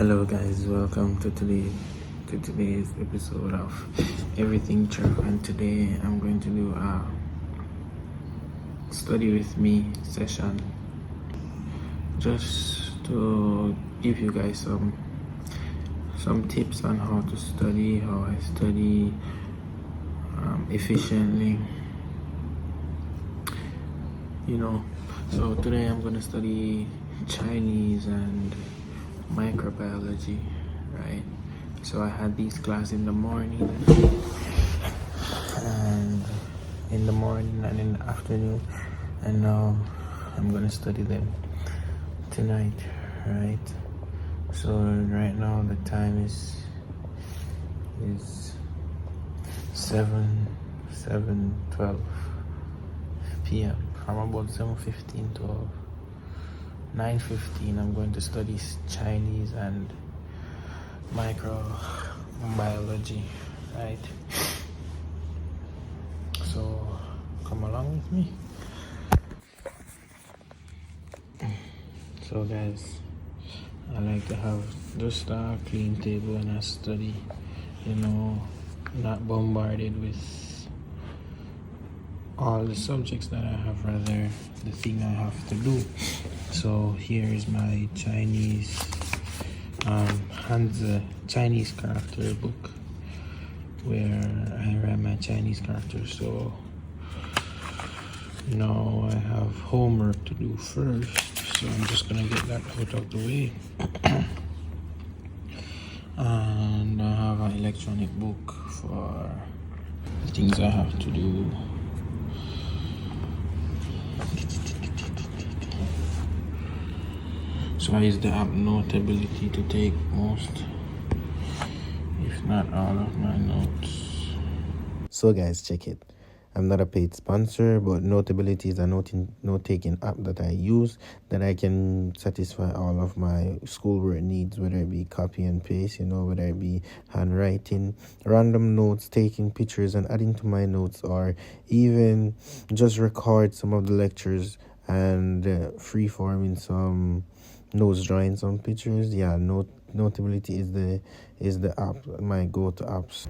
Hello guys, welcome to today's episode of Everything True, and today I'm going to do a study with me session just to give you guys some tips on how to study, how I study efficiently, so today I'm going to study Chinese and microbiology, right? So I had these class in the morning and in the afternoon, and now I'm gonna study them tonight, right? So right now the time is 7:12 p.m. from about 7:15 to 9:15. I'm going to study Chinese and microbiology, right? So come along with me. So guys, I like to have just a clean table and I study, not bombarded with all the subjects that I have, rather the thing I have to do. So here is my Chinese Hanzi Chinese character book where I write my Chinese characters. So now I have homework to do first, so I'm just gonna get that out of the way. And I have an electronic book for the things I have to do. So I use the app Notability to take most, if not all, of my notes. So guys, check it. I'm not a paid sponsor, but Notability is a note-taking app that I use that I can satisfy all of my schoolwork needs, whether it be copy and paste, whether it be handwriting, random notes, taking pictures and adding to my notes, or even just record some of the lectures and free-forming some notes, drawing some pictures. Yeah, Notability is the app, my go-to apps.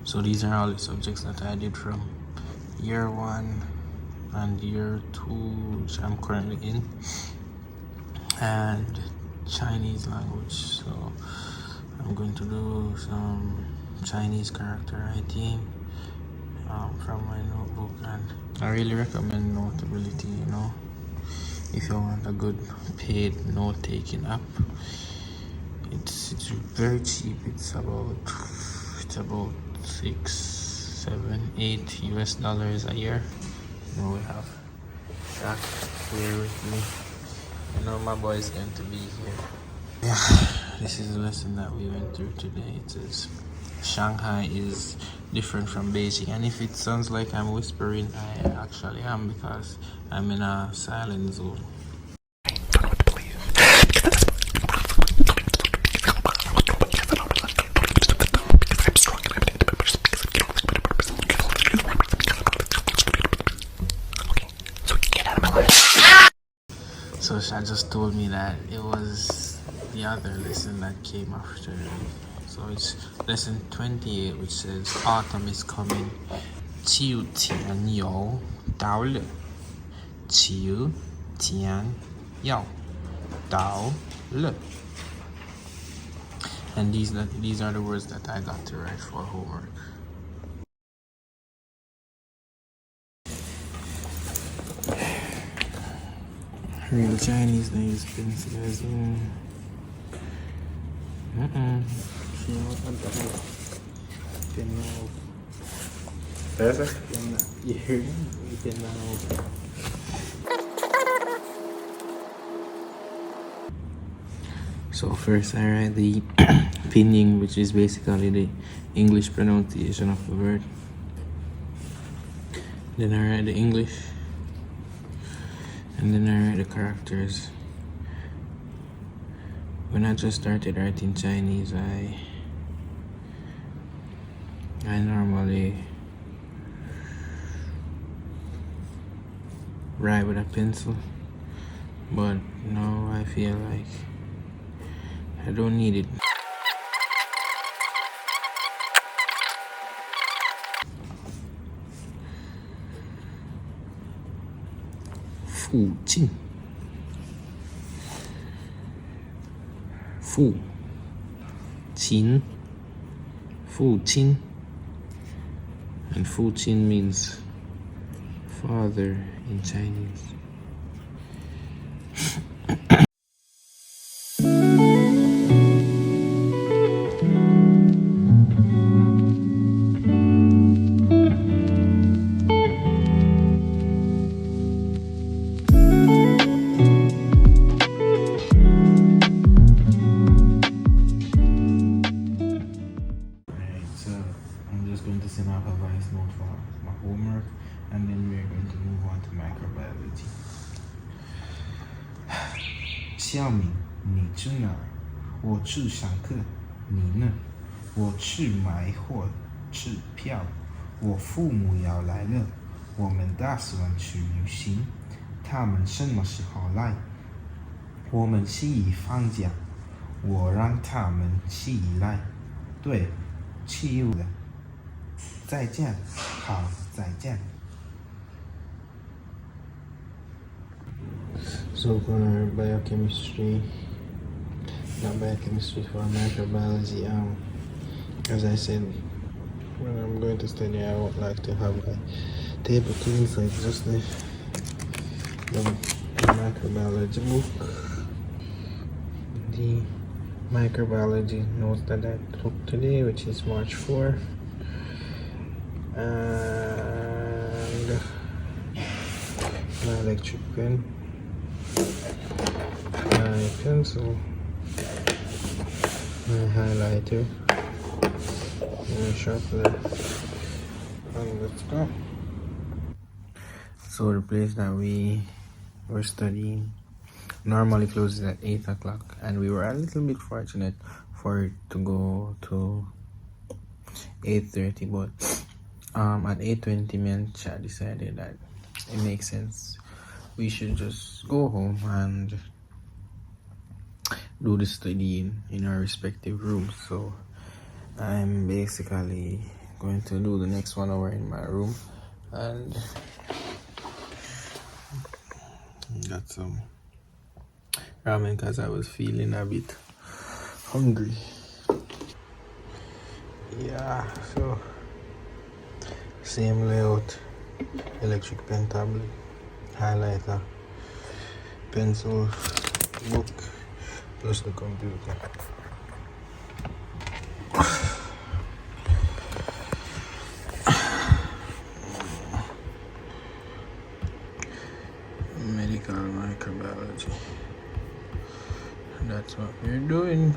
So these are all the subjects that I did from year 1 and year 2, which I'm currently in, and Chinese language. So I'm going to do some Chinese character writing from my notebook, and I really recommend Notability. If you want a good paid note-taking app, it's very cheap. It's about $6, $7, $8 a year. We have that here with me. My boy is going to be here. Yeah, this is the lesson that we went through today. It says Shanghai is different from Beijing, and if it sounds like I'm whispering, I actually am, because I'm in a silent zone. So Sha just told me that it was the other lesson that came after. So it's lesson 28, which says autumn is coming. 7天又到了. 7天又到了. And these are the words that I got to write for homework. Real Chinese names, guys. So first I write the pinyin, which is basically the English pronunciation of the word. Then I write the English, and then I write the characters. When I just started writing Chinese, I normally write with a pencil, but now I feel like I don't need it. Fu Qin. Fu Qin. Fu Qin. And Fu Qin means father in Chinese. Going to send off a voice note for my homework, and then we're going to move on to microbiology. 小明，你去哪儿？我去上课。你呢？我去买火车票。我父母要来了，我们打算去旅行。他们什么时候来？我们七一放假，我让他们七一来。对，七一了。再见，好，再见。So for biochemistry, not biochemistry, for microbiology, as I said, when I'm going to study, I would like to have a table clean, so it's just the microbiology book. The microbiology notes that I took today, which is March 4th. And my electric pen, my pencil, my highlighter, my sharpener, and let's go. So the place that we were studying normally closes at 8 o'clock, and we were a little bit fortunate for it to go to 8:30, but at 8:20 me and Chad decided that it makes sense, we should just go home and do the study in our respective rooms. So I'm basically going to do the next 1 hour in my room and got some ramen because I was feeling a bit hungry. Yeah, so same layout: electric pen, tablet, highlighter, pencil, book, plus the computer. Medical microbiology. That's what we're doing.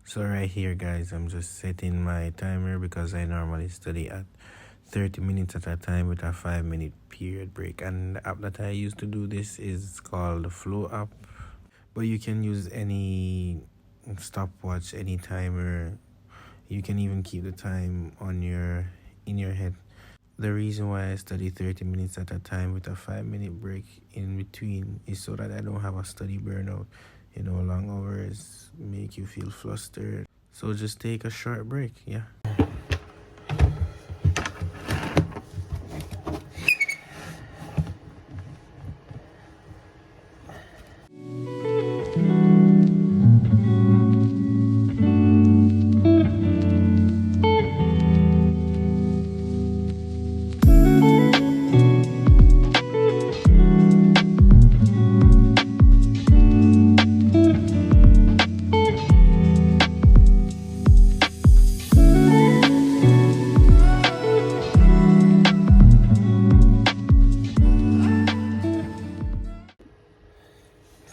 So right here, guys, I'm just setting my timer because I normally study at 30 minutes at a time with a 5-minute period break, and the app that I use to do this is called the Flow app. But you can use any stopwatch, any timer. You can even keep the time on in your head. The reason why I study 30 minutes at a time with a 5-minute break in between is so that I don't have a study burnout. You know, long hours make you feel flustered. So just take a short break, yeah.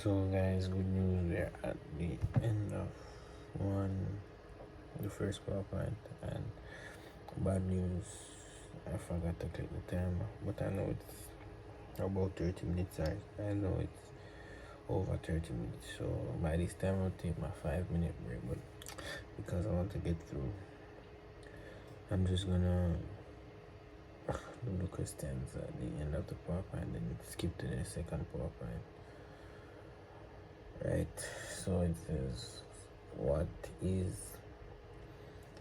So guys, good news, we're at the end of the first PowerPoint, and bad news, I forgot to click the timer, but I know it's about 30 minutes. I know it's over 30 minutes, so by this time I'll take my 5-minute break, but because I want to get through, I'm just gonna do the questions at the end of the PowerPoint, then skip to the second PowerPoint. Right, so it says, what is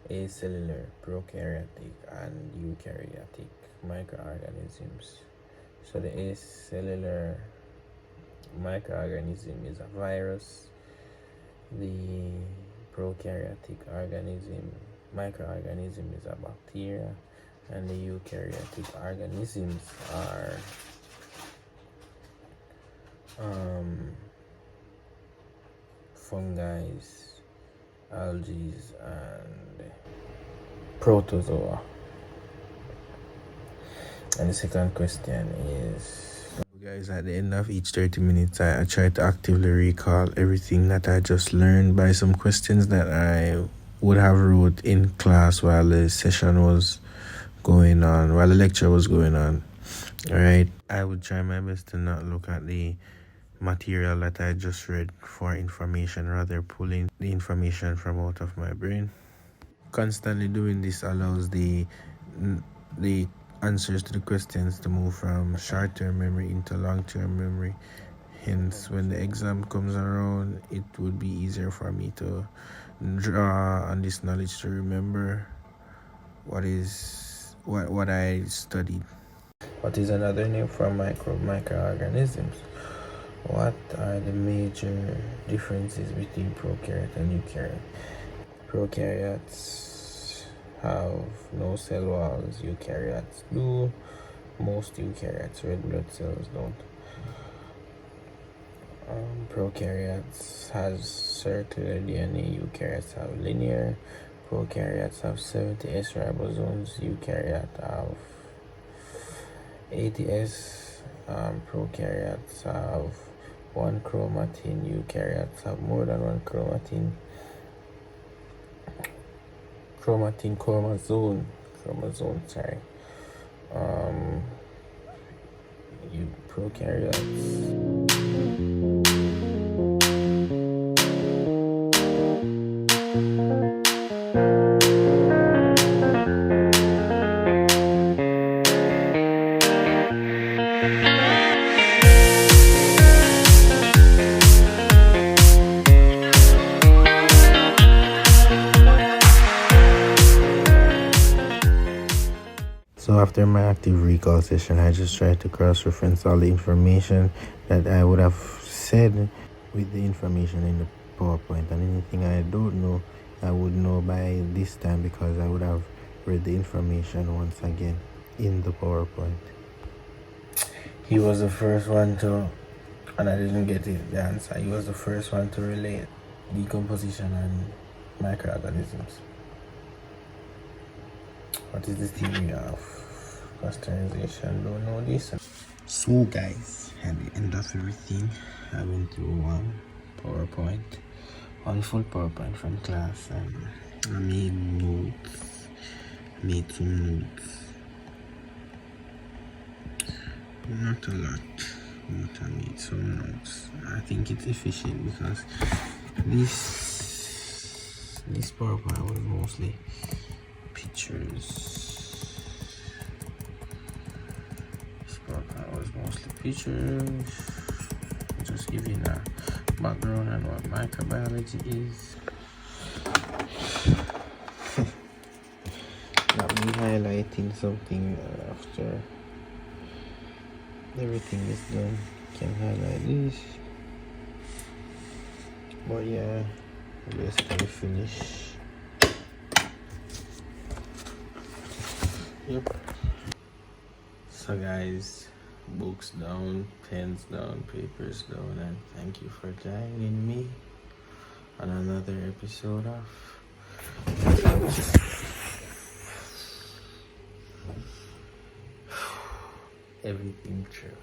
acellular, prokaryotic, and eukaryotic microorganisms? So the acellular microorganism is a virus. The prokaryotic microorganism is a bacteria, and the eukaryotic organisms are fungi, algae, and protozoa. And the second question is, guys, at the end of each 30 minutes, I try to actively recall everything that I just learned by some questions that I would have wrote in class while the session was going on, while the lecture was going on. All right, I would try my best to not look at the material that I just read for information, rather pulling the information from out of my brain. Constantly doing this allows the answers to the questions to move from short-term memory into long-term memory. Hence, when the exam comes around, it would be easier for me to draw on this knowledge to remember what I studied. What is another name for microorganisms? What are the major differences between prokaryote and eukaryote? Prokaryotes have no cell walls, eukaryotes do. Most eukaryotes, red blood cells, don't. Prokaryotes has circular DNA, eukaryotes have linear. Prokaryotes have 70 S ribosomes, eukaryotes have 80 S. Prokaryotes have one chromatin, eukaryotes have more than one chromatin. Chromosome, sorry. Prokaryotes. So after my active recall session, I just tried to cross-reference all the information that I would have said with the information in the PowerPoint, and anything I don't know, I would know by this time because I would have read the information once again in the PowerPoint. He was the first one to, and I didn't get the answer, he was the first one to relate decomposition and microorganisms. What is the theory of pasteurization? Don't know this. So guys, at the end of everything, I went through one full PowerPoint from class, and I made some notes. Not a lot, but I made some notes. I think it's efficient because this PowerPoint was mostly pictures. This PowerPoint was mostly pictures. Just giving a background on what microbiology is. Not me highlighting something after everything is done. Can highlight this. But yeah, basically finish. Yep. So guys, books down, pens down, papers down, and thank you for joining me on another episode of Everything True.